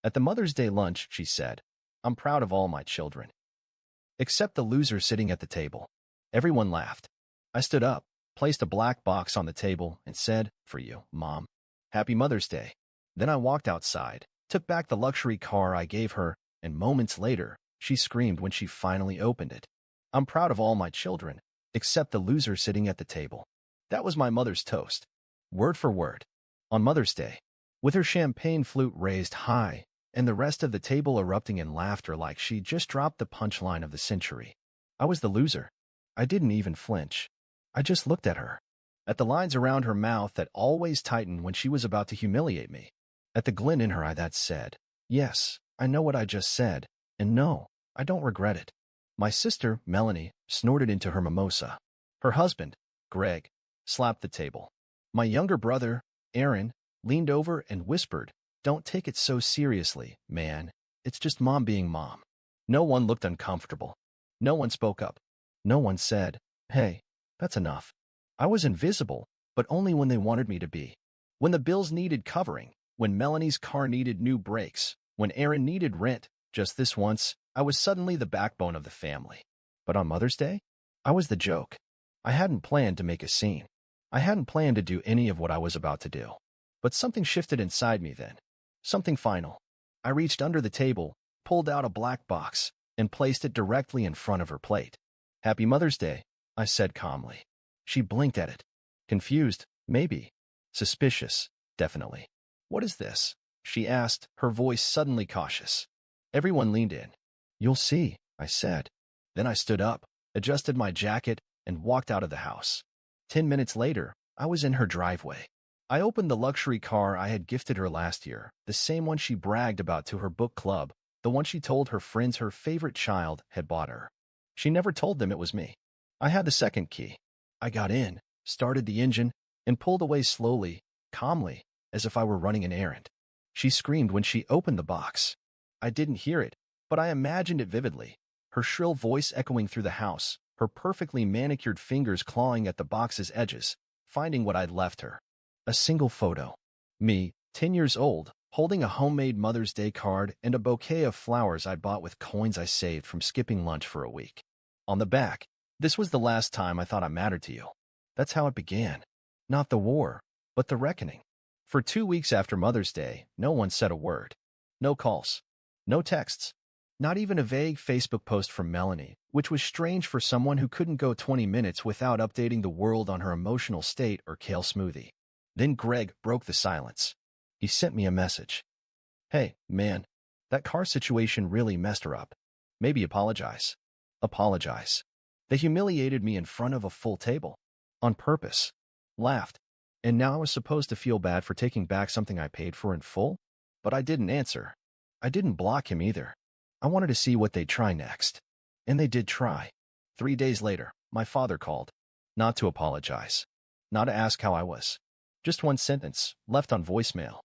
At the Mother's Day lunch, she said, "I'm proud of all my children, except the loser sitting at the table." Everyone laughed. I stood up, placed a black box on the table, and said, "For you, Mom. Happy Mother's Day." Then I walked outside, took back the luxury car I gave her, and moments later, she screamed when she finally opened it. "I'm proud of all my children, except the loser sitting at the table." That was my mother's toast, word for word, on Mother's Day, with her champagne flute raised high, and the rest of the table erupting in laughter like she just dropped the punchline of the century. I was the loser. I didn't even flinch. I just looked at her, at the lines around her mouth that always tightened when she was about to humiliate me, at the glint in her eye that said, "Yes, I know what I just said, and no, I don't regret it." My sister, Melanie, snorted into her mimosa. Her husband, Greg, slapped the table. My younger brother, Aaron, leaned over and whispered, "Don't take it so seriously, man. It's just Mom being Mom." No one looked uncomfortable. No one spoke up. No one said, "Hey, that's enough." I was invisible, but only when they wanted me to be. When the bills needed covering, when Melanie's car needed new brakes, when Aaron needed rent, just this once, I was suddenly the backbone of the family. But on Mother's Day, I was the joke. I hadn't planned to make a scene. I hadn't planned to do any of what I was about to do. But something shifted inside me then. Something final. I reached under the table, pulled out a black box, and placed it directly in front of her plate. "Happy Mother's Day," I said calmly. She blinked at it. Confused, maybe. Suspicious, definitely. "What is this?" she asked, her voice suddenly cautious. Everyone leaned in. "You'll see," I said. Then I stood up, adjusted my jacket, and walked out of the house. 10 minutes later, I was in her driveway. I opened the luxury car I had gifted her last year, the same one she bragged about to her book club, the one she told her friends her favorite child had bought her. She never told them it was me. I had the second key. I got in, started the engine, and pulled away slowly, calmly, as if I were running an errand. She screamed when she opened the box. I didn't hear it, but I imagined it vividly, her shrill voice echoing through the house, her perfectly manicured fingers clawing at the box's edges, finding what I'd left her. A single photo. Me, 10 years old, holding a homemade Mother's Day card and a bouquet of flowers I'd bought with coins I saved from skipping lunch for a week. On the back, "This was the last time I thought I mattered to you." That's how it began. Not the war, but the reckoning. For 2 weeks after Mother's Day, no one said a word. No calls. No texts. Not even a vague Facebook post from Melanie, which was strange for someone who couldn't go 20 minutes without updating the world on her emotional state or kale smoothie. Then Greg broke the silence. He sent me a message. "Hey, man, that car situation really messed her up. Maybe apologize." Apologize. They humiliated me in front of a full table. On purpose. Laughed. And now I was supposed to feel bad for taking back something I paid for in full? But I didn't answer. I didn't block him either. I wanted to see what they'd try next. And they did try. 3 days later, my father called. Not to apologize. Not to ask how I was. Just one sentence, left on voicemail.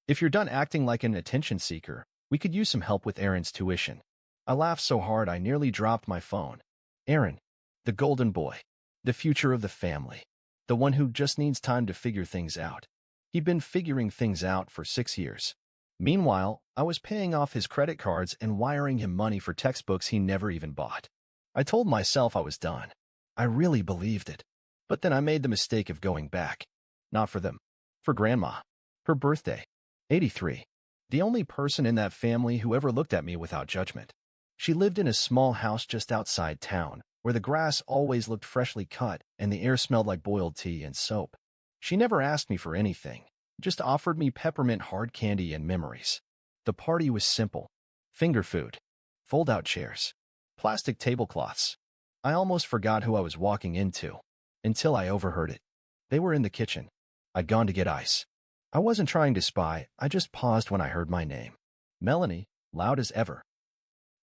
"If you're done acting like an attention seeker, we could use some help with Aaron's tuition." I laughed so hard I nearly dropped my phone. Aaron, the golden boy, the future of the family, the one who just needs time to figure things out. He'd been figuring things out for 6 years. Meanwhile, I was paying off his credit cards and wiring him money for textbooks he never even bought. I told myself I was done. I really believed it. But then I made the mistake of going back. Not for them. For Grandma. Her birthday. 83. The only person in that family who ever looked at me without judgment. She lived in a small house just outside town, where the grass always looked freshly cut and the air smelled like boiled tea and soap. She never asked me for anything, just offered me peppermint hard candy and memories. The party was simple. Finger food. Fold-out chairs. Plastic tablecloths. I almost forgot who I was walking into, until I overheard it. They were in the kitchen. I'd gone to get ice. I wasn't trying to spy, I just paused when I heard my name. Melanie, loud as ever.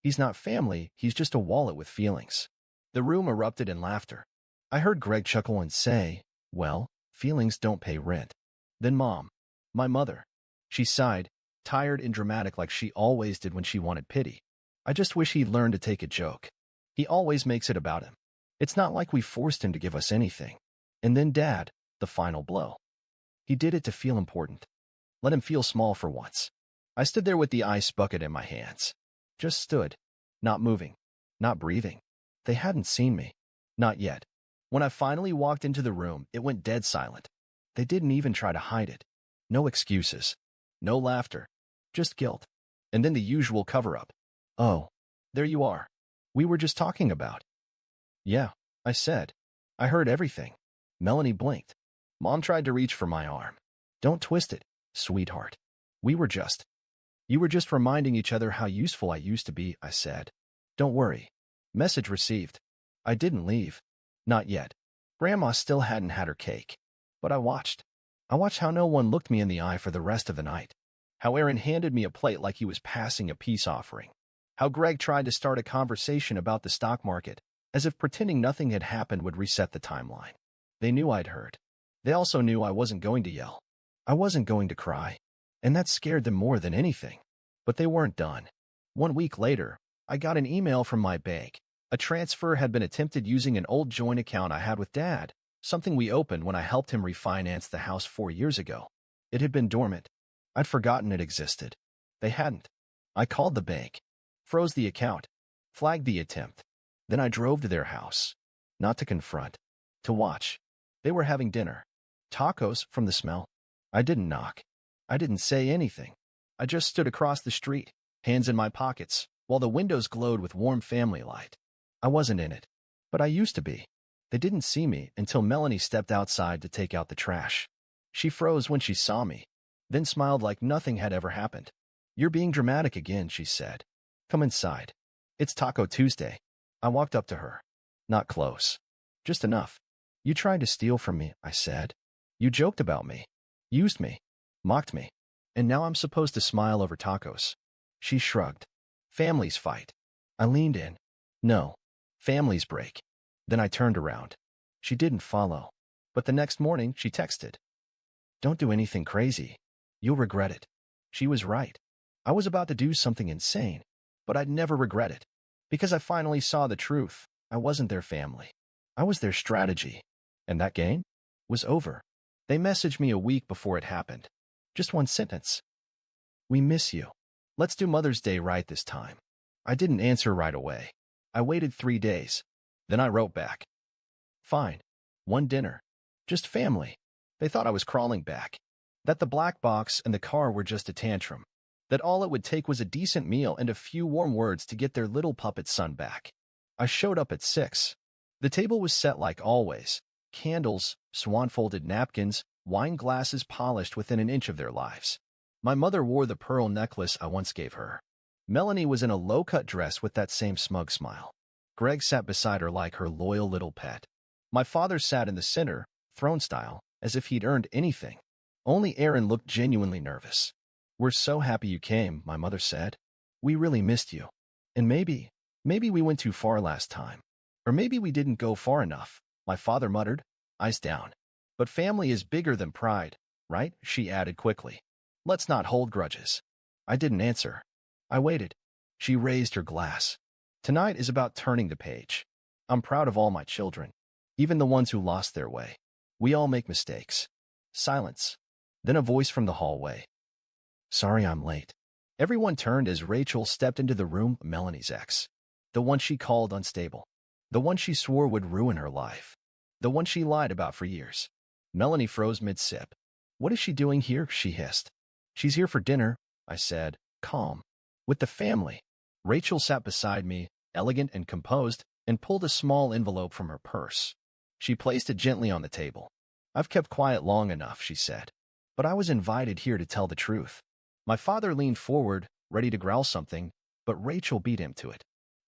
"He's not family, he's just a wallet with feelings." The room erupted in laughter. I heard Greg chuckle and say, "Well, feelings don't pay rent." Then Mom, my mother. She sighed, tired and dramatic like she always did when she wanted pity. "I just wish he'd learned to take a joke. He always makes it about him. It's not like we forced him to give us anything." And then Dad, the final blow. He did it to feel important. Let him feel small for once. I stood there with the ice bucket in my hands. Just stood. Not moving. Not breathing. They hadn't seen me. Not yet. When I finally walked into the room, it went dead silent. They didn't even try to hide it. No excuses. No laughter. Just guilt. And then the usual cover-up. Oh, there you are. We were just talking about. Yeah, I said. I heard everything. Melanie blinked. Mom tried to reach for my arm. Don't twist it, sweetheart. You were just reminding each other how useful I used to be, I said. Don't worry. Message received. I didn't leave. Not yet. Grandma still hadn't had her cake. But I watched. I watched how no one looked me in the eye for the rest of the night. How Aaron handed me a plate like he was passing a peace offering. How Greg tried to start a conversation about the stock market, as if pretending nothing had happened would reset the timeline. They knew I'd heard. They also knew I wasn't going to yell. I wasn't going to cry. And that scared them more than anything. But they weren't done. 1 week later, I got an email from my bank. A transfer had been attempted using an old joint account I had with Dad, something we opened when I helped him refinance the house 4 years ago. It had been dormant. I'd forgotten it existed. They hadn't. I called the bank, froze the account, flagged the attempt. Then I drove to their house. Not to confront. To watch. They were having dinner. Tacos from the smell. I didn't knock. I didn't say anything. I just stood across the street, hands in my pockets, while the windows glowed with warm family light. I wasn't in it. But I used to be. They didn't see me until Melanie stepped outside to take out the trash. She froze when she saw me, then smiled like nothing had ever happened. You're being dramatic again, she said. Come inside. It's Taco Tuesday. I walked up to her. Not close. Just enough. You tried to steal from me, I said. You joked about me. Used me. Mocked me. And now I'm supposed to smile over tacos. She shrugged. Families fight. I leaned in. No. Families break. Then I turned around. She didn't follow. But the next morning, she texted. Don't do anything crazy. You'll regret it. She was right. I was about to do something insane, but I'd never regret it. Because I finally saw the truth. I wasn't their family. I was their strategy. And that game was over. They messaged me a week before it happened. Just one sentence. We miss you. Let's do Mother's Day right this time. I didn't answer right away. I waited 3 days. Then I wrote back. Fine. One dinner. Just family. They thought I was crawling back. That the black box and the car were just a tantrum. That all it would take was a decent meal and a few warm words to get their little puppet son back. I showed up at 6. The table was set like always. Candles, swan-folded napkins, wine glasses polished within an inch of their lives. My mother wore the pearl necklace I once gave her. Melanie was in a low-cut dress with that same smug smile. Greg sat beside her like her loyal little pet. My father sat in the center, throne style, as if he'd earned anything. Only Aaron looked genuinely nervous. We're so happy you came, my mother said. We really missed you. And maybe we went too far last time. Or maybe we didn't go far enough, my father muttered, eyes down. But family is bigger than pride, right? She added quickly. Let's not hold grudges. I didn't answer. I waited. She raised her glass. Tonight is about turning the page. I'm proud of all my children, even the ones who lost their way. We all make mistakes. Silence. Then a voice from the hallway. Sorry I'm late. Everyone turned as Rachel stepped into the room, Melanie's ex. The one she called unstable. The one she swore would ruin her life. The one she lied about for years. Melanie froze mid-sip. What is she doing here? She hissed. She's here for dinner, I said, calm. With the family. Rachel sat beside me, elegant and composed, and pulled a small envelope from her purse. She placed it gently on the table. I've kept quiet long enough, she said. But I was invited here to tell the truth. My father leaned forward, ready to growl something, but Rachel beat him to it.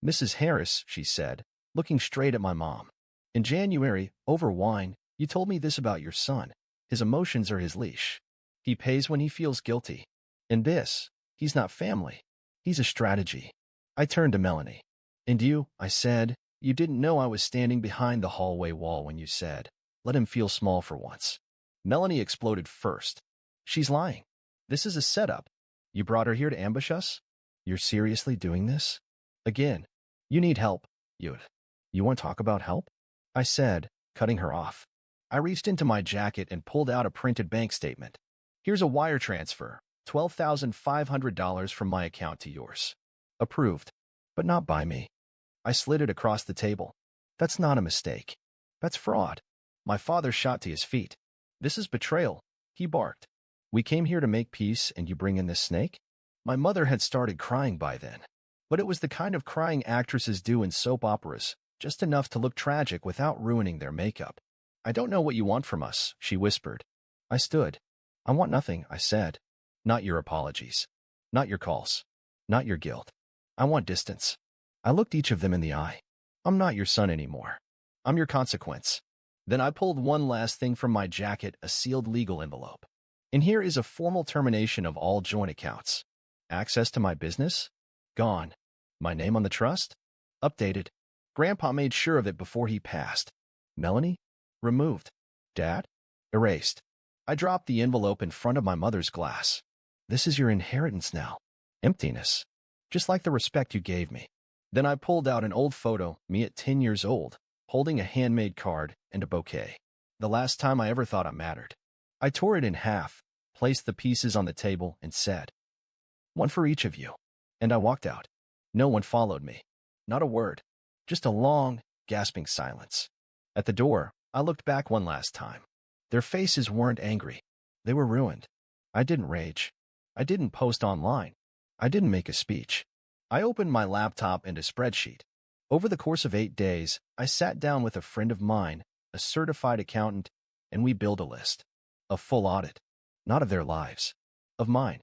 Mrs. Harris, she said, looking straight at my mom. In January, over wine, you told me this about your son. His emotions are his leash. He pays when he feels guilty. And this, he's not family. He's a strategy. I turned to Melanie. And you, I said, you didn't know I was standing behind the hallway wall when you said, let him feel small for once. Melanie exploded first. She's lying. This is a setup. You brought her here to ambush us? You're seriously doing this? Again, you need help. You want to talk about help? I said, cutting her off. I reached into my jacket and pulled out a printed bank statement. Here's a wire transfer, $12,500 from my account to yours. Approved, but not by me. I slid it across the table. That's not a mistake. That's fraud. My father shot to his feet. This is betrayal, he barked. We came here to make peace and you bring in this snake? My mother had started crying by then. But it was the kind of crying actresses do in soap operas, just enough to look tragic without ruining their makeup. I don't know what you want from us, she whispered. I stood. I want nothing, I said. Not your apologies. Not your calls. Not your guilt. I want distance. I looked each of them in the eye. I'm not your son anymore. I'm your consequence. Then I pulled one last thing from my jacket, a sealed legal envelope. And here is a formal termination of all joint accounts. Access to my business? Gone. My name on the trust? Updated. Grandpa made sure of it before he passed. Melanie? Removed. Dad? Erased. I dropped the envelope in front of my mother's glass. This is your inheritance now. Emptiness. Just like the respect you gave me. Then I pulled out an old photo, me at 10 years old, holding a handmade card and a bouquet. The last time I ever thought I mattered. I tore it in half, placed the pieces on the table, and said, one for each of you. And I walked out. No one followed me. Not a word. Just a long, gasping silence. At the door, I looked back one last time. Their faces weren't angry. They were ruined. I didn't rage. I didn't post online. I didn't make a speech. I opened my laptop and a spreadsheet. Over the course of 8 days, I sat down with a friend of mine, a certified accountant, and we built a list. A full audit. Not of their lives. Of mine.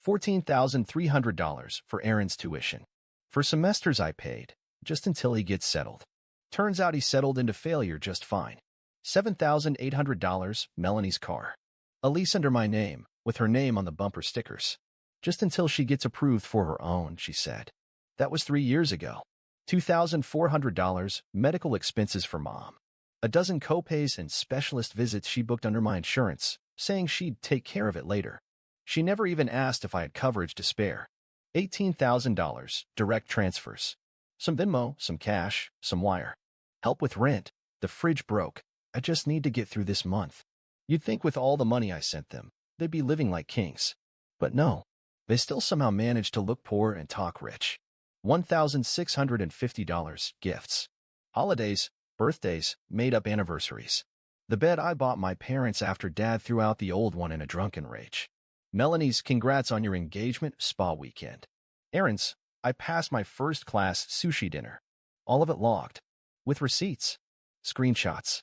$14,300 for Aaron's tuition. For semesters I paid, just until he gets settled. Turns out he settled into failure just fine. $7,800, Melanie's car. A lease under my name, with her name on the bumper stickers. Just until she gets approved for her own, she said. That was 3 years ago. $2,400, medical expenses for Mom. A dozen copays and specialist visits she booked under my insurance, saying she'd take care of it later. She never even asked if I had coverage to spare. $18,000, direct transfers. Some Venmo, some cash, some wire. Help with rent. The fridge broke. I just need to get through this month. You'd think with all the money I sent them, they'd be living like kings. But no, they still somehow managed to look poor and talk rich. $1,650, gifts. Holidays, birthdays, made-up anniversaries. The bed I bought my parents after Dad threw out the old one in a drunken rage. Melanie's congrats on your engagement spa weekend. Aaron's, I passed my first-class sushi dinner. All of it logged. With receipts, screenshots,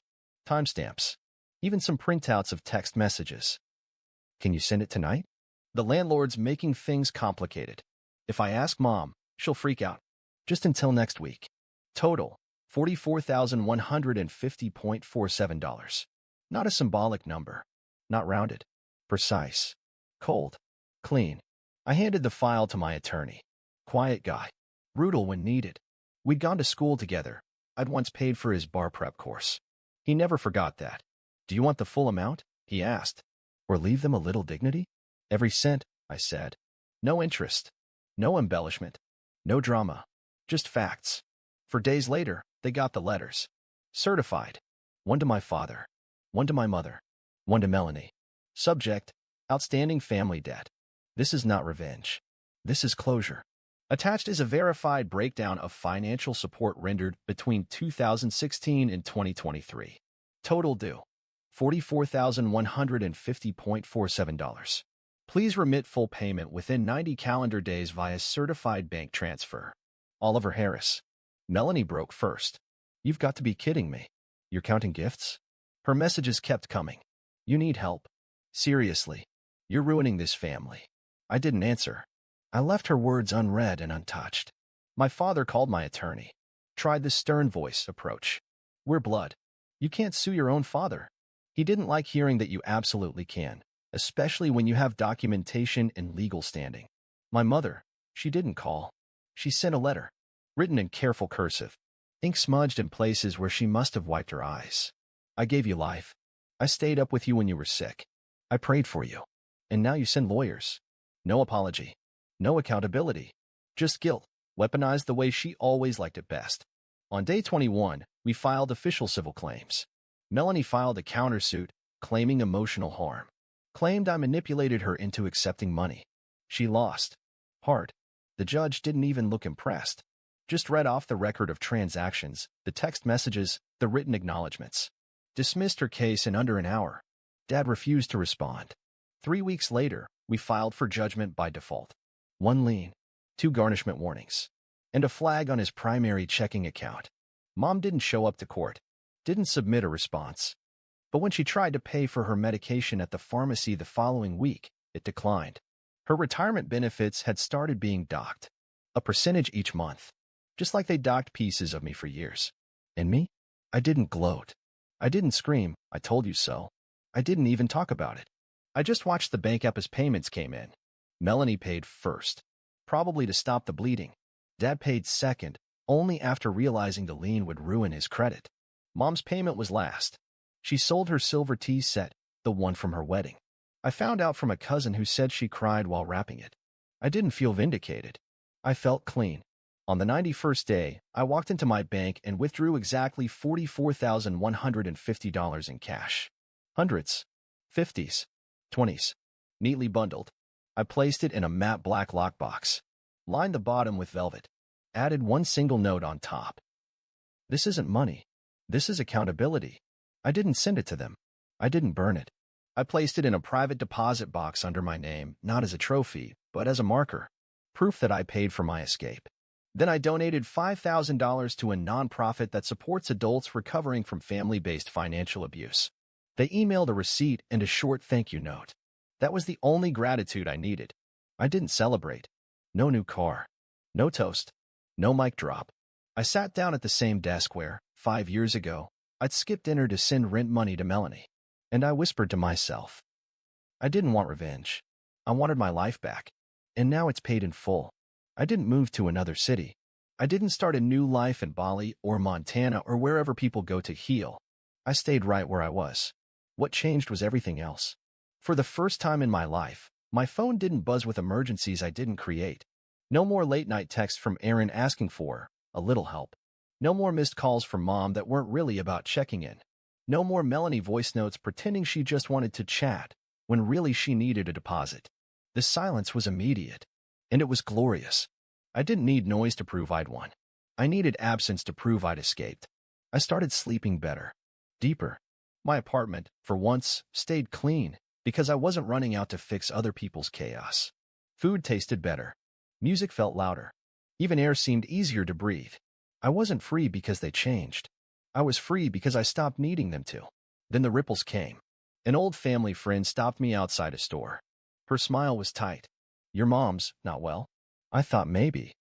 timestamps, even some printouts of text messages. Can you send it tonight? The landlord's making things complicated. If I ask Mom, she'll freak out. Just until next week. Total, $44,150.47. Not a symbolic number. Not rounded. Precise. Cold. Clean. I handed the file to my attorney. Quiet guy. Brutal when needed. We'd gone to school together. I'd once paid for his bar prep course. He never forgot that. Do you want the full amount? He asked. Or leave them a little dignity? Every cent, I said. No interest. No embellishment. No drama. Just facts. For days later, they got the letters. Certified. One to my father. One to my mother. One to Melanie. Subject, outstanding family debt. This is not revenge. This is closure. Attached is a verified breakdown of financial support rendered between 2016 and 2023. Total due, $44,150.47. Please remit full payment within 90 calendar days via certified bank transfer. Oliver Harris. Melanie broke first. You've got to be kidding me. You're counting gifts? Her messages kept coming. You need help. Seriously. You're ruining this family. I didn't answer. I left her words unread and untouched. My father called my attorney. Tried the stern voice approach. We're blood. You can't sue your own father. He didn't like hearing that you absolutely can, especially when you have documentation and legal standing. My mother, she didn't call. She sent a letter, written in careful cursive, ink smudged in places where she must have wiped her eyes. I gave you life. I stayed up with you when you were sick. I prayed for you. And now you send lawyers. No apology. No accountability. Just guilt, weaponized the way she always liked it best. On day 21, we filed official civil claims. Melanie filed a countersuit, claiming emotional harm. claimed I manipulated her into accepting money. She lost. Hard. The judge didn't even look impressed. Just read off the record of transactions, the text messages, the written acknowledgments. Dismissed her case in under an hour. Dad refused to respond. 3 weeks later, we filed for judgment by default. 1 lien, 2 garnishment warnings, and a flag on his primary checking account. Mom didn't show up to court, didn't submit a response. But when she tried to pay for her medication at the pharmacy the following week, it declined. Her retirement benefits had started being docked, a percentage each month, just like they docked pieces of me for years. And me? I didn't gloat. I didn't scream, "I told you so." I didn't even talk about it. I just watched the bank app as payments came in. Melanie paid first, probably to stop the bleeding. Dad paid second, only after realizing the lien would ruin his credit. Mom's payment was last. She sold her silver tea set, the one from her wedding. I found out from a cousin who said she cried while wrapping it. I didn't feel vindicated. I felt clean. On the 91st day, I walked into my bank and withdrew exactly $44,150 in cash. Hundreds, 50s, 20s, neatly bundled. I placed it in a matte black lockbox, lined the bottom with velvet, added 1 single note on top. This isn't money. This is accountability. I didn't send it to them. I didn't burn it. I placed it in a private deposit box under my name, not as a trophy, but as a marker, proof that I paid for my escape. Then I donated $5,000 to a nonprofit that supports adults recovering from family-based financial abuse. They emailed a receipt and a short thank you note. That was the only gratitude I needed. I didn't celebrate. No new car. No toast. No mic drop. I sat down at the same desk where, 5 years ago, I'd skipped dinner to send rent money to Melanie. And I whispered to myself, I didn't want revenge. I wanted my life back. And now it's paid in full. I didn't move to another city. I didn't start a new life in Bali or Montana or wherever people go to heal. I stayed right where I was. What changed was everything else. For the first time in my life, my phone didn't buzz with emergencies I didn't create. No more late-night texts from Aaron asking for a little help. No more missed calls from Mom that weren't really about checking in. No more Melanie voice notes pretending she just wanted to chat when really she needed a deposit. The silence was immediate, and it was glorious. I didn't need noise to prove I'd won. I needed absence to prove I'd escaped. I started sleeping better, deeper. My apartment, for once, stayed clean because I wasn't running out to fix other people's chaos. Food tasted better. Music felt louder. Even air seemed easier to breathe. I wasn't free because they changed. I was free because I stopped needing them to. Then the ripples came. An old family friend stopped me outside a store. Her smile was tight. Your mom's not well? I thought maybe.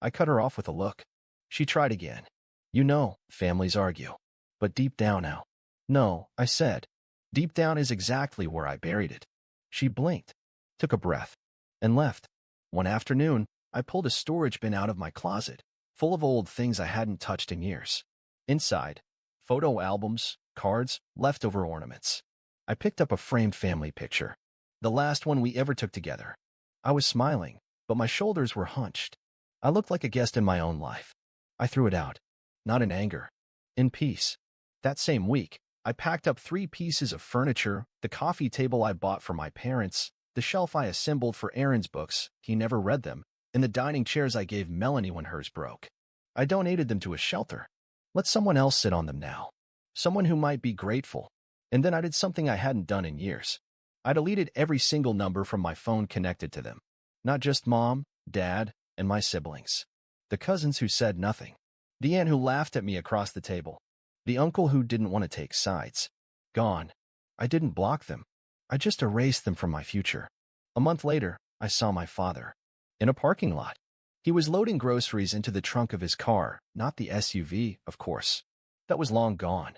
I cut her off with a look. She tried again. You know, families argue. But deep down now. No, I said. Deep down is exactly where I buried it. She blinked, took a breath, and left. One afternoon, I pulled a storage bin out of my closet, full of old things I hadn't touched in years. Inside, photo albums, cards, leftover ornaments. I picked up a framed family picture, the last one we ever took together. I was smiling, but my shoulders were hunched. I looked like a guest in my own life. I threw it out, not in anger, in peace. That same week, I packed up 3 pieces of furniture, the coffee table I bought for my parents, the shelf I assembled for Aaron's books, he never read them, and the dining chairs I gave Melanie when hers broke. I donated them to a shelter. Let someone else sit on them now. Someone who might be grateful. And then I did something I hadn't done in years. I deleted every single number from my phone connected to them. Not just Mom, Dad, and my siblings. The cousins who said nothing. The aunt who laughed at me across the table. The uncle who didn't want to take sides. Gone. I didn't block them. I just erased them from my future. A month later, I saw my father. In a parking lot. He was loading groceries into the trunk of his car, not the SUV, of course. That was long gone.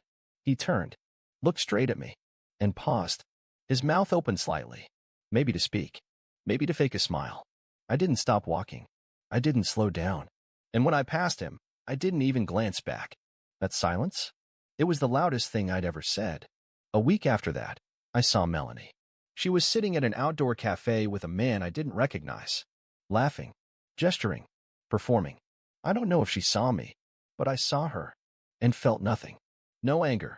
He turned, looked straight at me, and paused. His mouth opened slightly. Maybe to speak. Maybe to fake a smile. I didn't stop walking. I didn't slow down. And when I passed him, I didn't even glance back. That silence? It was the loudest thing I'd ever said. A week after that, I saw Melanie. She was sitting at an outdoor cafe with a man I didn't recognize. Laughing, gesturing, performing. I don't know if she saw me, but I saw her and felt nothing. No anger,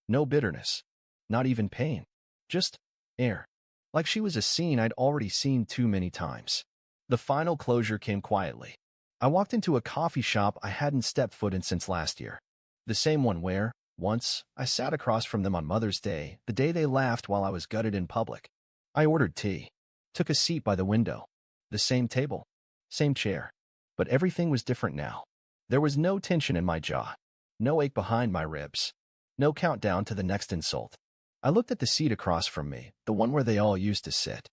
no bitterness, not even pain. Just air. like she was a scene I'd already seen too many times. The final closure came quietly. I walked into a coffee shop I hadn't stepped foot in since last year. The same one where, once, I sat across from them on Mother's Day, the day they laughed while I was gutted in public. I ordered tea, took a seat by the window. The same table, same chair. But everything was different now. There was no tension in my jaw, no ache behind my ribs, no countdown to the next insult. I looked at the seat across from me, the one where they all used to sit.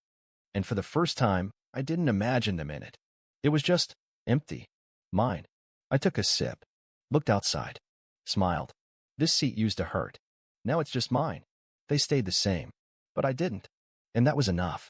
And for the first time, I didn't imagine them in it. It was just empty. Mine. I took a sip, looked outside, smiled. This seat used to hurt. Now it's just mine. They stayed the same. But I didn't. And that was enough.